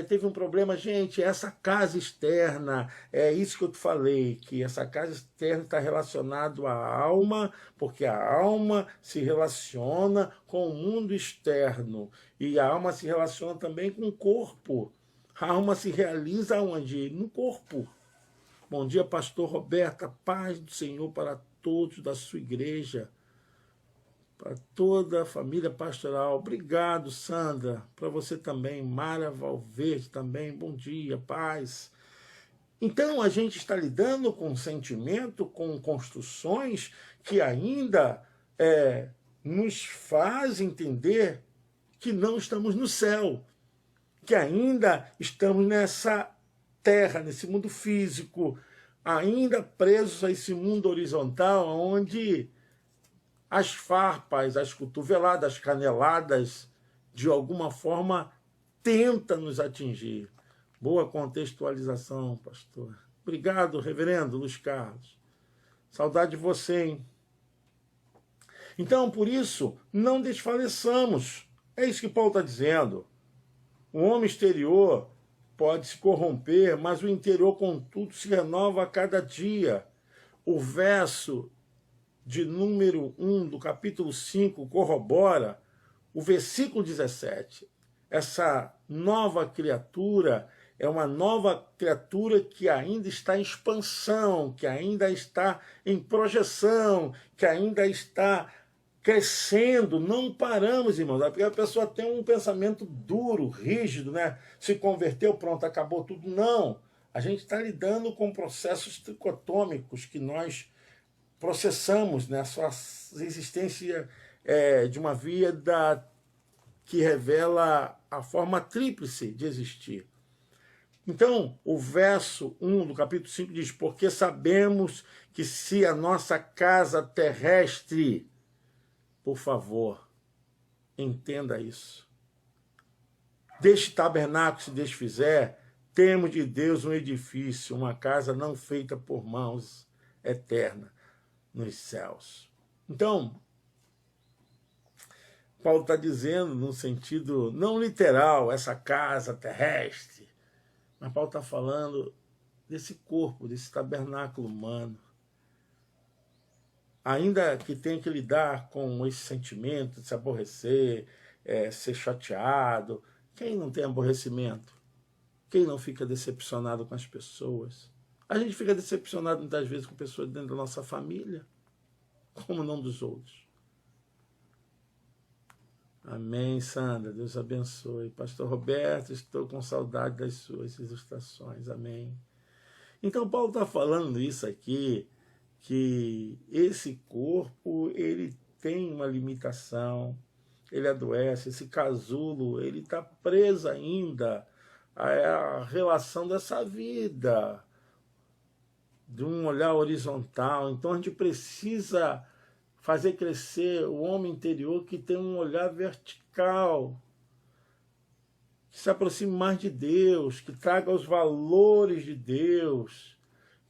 teve um problema. Gente, essa casa externa, é isso que eu te falei, que essa casa externa está relacionada à alma, porque a alma se relaciona com o mundo externo, e a alma se relaciona também com o corpo. A alma se realiza onde? No corpo. Bom dia, pastor Roberta, paz do Senhor para todos da sua igreja, para toda a família pastoral. Obrigado, Sandra, para você também, Mara Valverde também, bom dia, paz. Então, a gente está lidando com sentimento, com construções que ainda nos faz entender que não estamos no céu, que ainda estamos nessa terra, nesse mundo físico, ainda presos a esse mundo horizontal, onde as farpas, as cotoveladas, as caneladas, de alguma forma, tentam nos atingir. Boa contextualização, pastor. Obrigado, reverendo Luiz Carlos. Saudade de você, hein? Então, por isso, não desfaleçamos. É isso que Paulo está dizendo. O homem exterior pode se corromper, mas o interior, contudo, se renova a cada dia. O verso de número 1 do capítulo 5 corrobora o versículo 17. Essa nova criatura é uma nova criatura que ainda está em expansão, que ainda está em projeção, que ainda está crescendo. Não paramos, irmãos, porque a pessoa tem um pensamento duro, rígido, né? Se converteu, pronto, acabou tudo. Não. A gente está lidando com processos tricotômicos que nós processamos, né? A sua existência de uma vida que revela a forma tríplice de existir. Então, o verso 1 do capítulo 5 diz: porque sabemos que se a nossa casa terrestre, por favor, entenda isso, deste tabernáculo se desfizer, temos de Deus um edifício, uma casa não feita por mãos, eterna, nos céus. Então, Paulo está dizendo, no sentido não literal, essa casa terrestre, mas Paulo está falando desse corpo, desse tabernáculo humano. Ainda que tenha que lidar com esse sentimento de se aborrecer, ser chateado. Quem não tem aborrecimento? Quem não fica decepcionado com as pessoas? A gente fica decepcionado muitas vezes com pessoas dentro da nossa família, como não dos outros. Amém, Sandra. Deus abençoe. Pastor Roberto, estou com saudade das suas ilustrações. Amém. Então, Paulo está falando isso aqui, que esse corpo, ele tem uma limitação, ele adoece, esse casulo, ele está preso ainda à relação dessa vida, de um olhar horizontal. Então, a gente precisa fazer crescer o homem interior que tem um olhar vertical, que se aproxime mais de Deus, que traga os valores de Deus,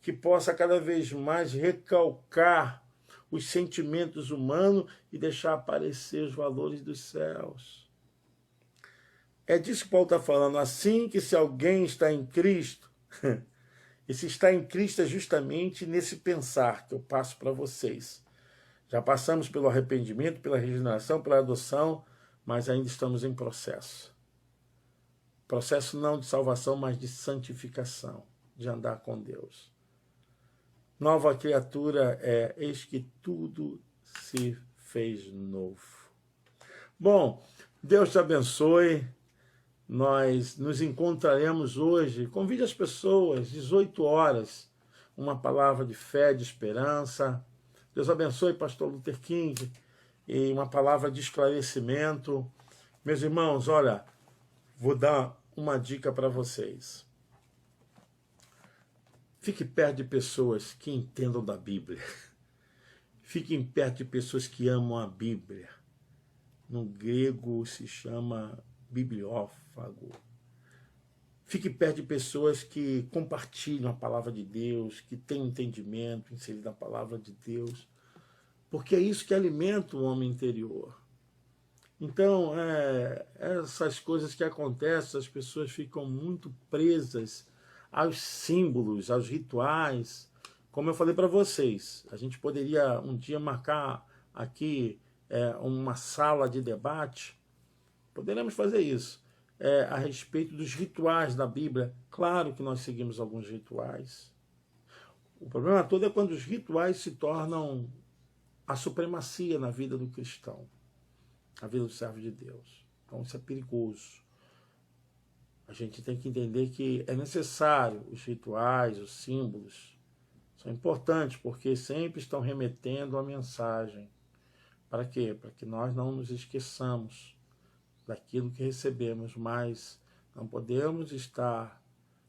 que possa cada vez mais recalcar os sentimentos humanos e deixar aparecer os valores dos céus. É disso que Paulo está falando. Assim que se alguém está em Cristo, e se está em Cristo é justamente nesse pensar que eu passo para vocês. Já passamos pelo arrependimento, pela regeneração, pela adoção, mas ainda estamos em processo. Processo não de salvação, mas de santificação, de andar com Deus. Nova criatura eis que tudo se fez novo. Bom, Deus te abençoe. Nós nos encontraremos hoje. Convide as pessoas, 18 horas, uma palavra de fé, de esperança. Deus abençoe, pastor Luther King, e uma palavra de esclarecimento. Meus irmãos, olha, vou dar uma dica para vocês. Fique perto de pessoas que entendam da Bíblia. Fiquem perto de pessoas que amam a Bíblia. No grego se chama bibliófago. Fique perto de pessoas que compartilham a palavra de Deus, que têm entendimento inserido na palavra de Deus, porque é isso que alimenta o homem interior. Então, essas coisas que acontecem, as pessoas ficam muito presas aos símbolos, aos rituais. Como eu falei para vocês, a gente poderia um dia marcar aqui uma sala de debate. Poderemos fazer isso. A respeito dos rituais da Bíblia. Claro que nós seguimos alguns rituais. O problema todo é quando os rituais se tornam a supremacia na vida do cristão, na vida do servo de Deus. Então isso é perigoso. A gente tem que entender que é necessário os rituais, os símbolos, são importantes porque sempre estão remetendo a mensagem. Para quê? Para que nós não nos esqueçamos daquilo que recebemos, mas não podemos estar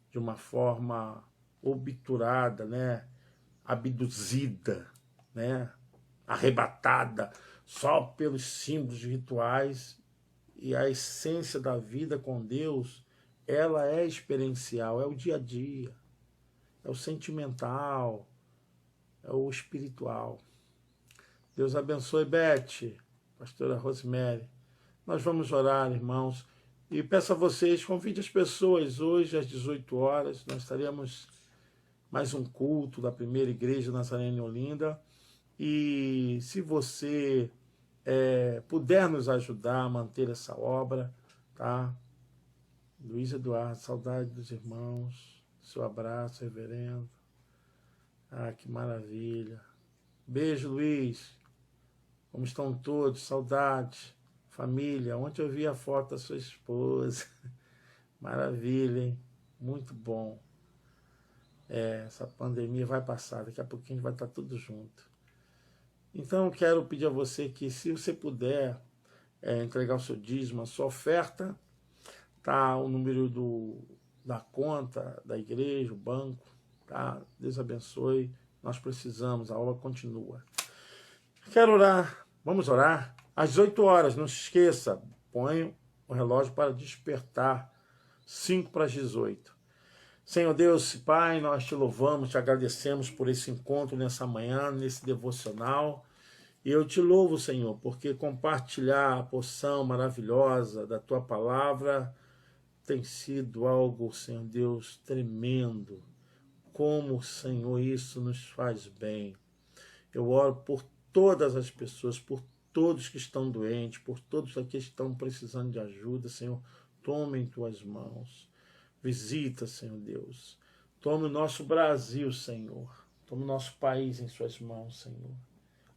de uma forma obturada, né? Abduzida, né? Arrebatada só pelos símbolos rituais, e a essência da vida com Deus, ela é experiencial, é o dia a dia, é o sentimental, é o espiritual. Deus abençoe, Beth, pastora Rosemary. Nós vamos orar, irmãos, e peço a vocês, convide as pessoas hoje às 18 horas, nós estaremos mais um culto da primeira igreja Nazarene em Olinda, e se você puder nos ajudar a manter essa obra, tá? Luiz Eduardo, saudade dos irmãos, seu abraço, reverendo. Ah, que maravilha. Beijo, Luiz. Como estão todos? Saudade. Família. Ontem eu vi a foto da sua esposa. Maravilha, hein? Muito bom. Essa pandemia vai passar. Daqui a pouquinho a gente vai estar tudo junto. Então eu quero pedir a você que, se você puder entregar o seu dízimo, a sua oferta, tá? O número da conta da igreja, o banco, tá? Deus abençoe. Nós precisamos, a obra continua. Quero orar. Vamos orar. Às 18 horas, não se esqueça, põe o relógio para despertar. 5 para as 18. Senhor Deus, Pai, nós te louvamos, te agradecemos por esse encontro nessa manhã, nesse devocional. E eu te louvo, Senhor, porque compartilhar a porção maravilhosa da tua palavra tem sido algo, Senhor Deus, tremendo. Como, Senhor, isso nos faz bem. Eu oro por todas as pessoas, por todos que estão doentes, por todos aqui que estão precisando de ajuda, Senhor. Tome em tuas mãos. Visita, Senhor Deus. Tome o nosso Brasil, Senhor. Tome o nosso país em suas mãos, Senhor.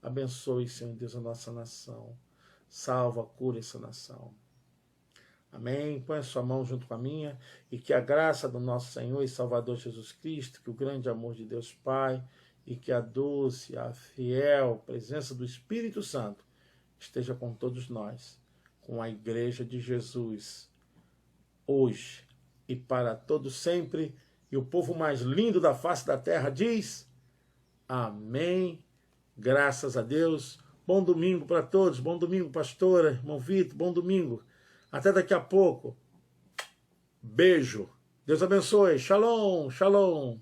Abençoe, Senhor Deus, a nossa nação. Salva, cura essa nação. Amém? Põe a sua mão junto com a minha, e que a graça do nosso Senhor e Salvador Jesus Cristo, que o grande amor de Deus Pai, e que a doce, a fiel presença do Espírito Santo esteja com todos nós, com a Igreja de Jesus, hoje e para todos sempre. E o povo mais lindo da face da terra diz: amém. Graças a Deus. Bom domingo para todos. Bom domingo, pastora, irmão Vitor. Bom domingo. Até daqui a pouco. Beijo. Deus abençoe. Shalom, shalom.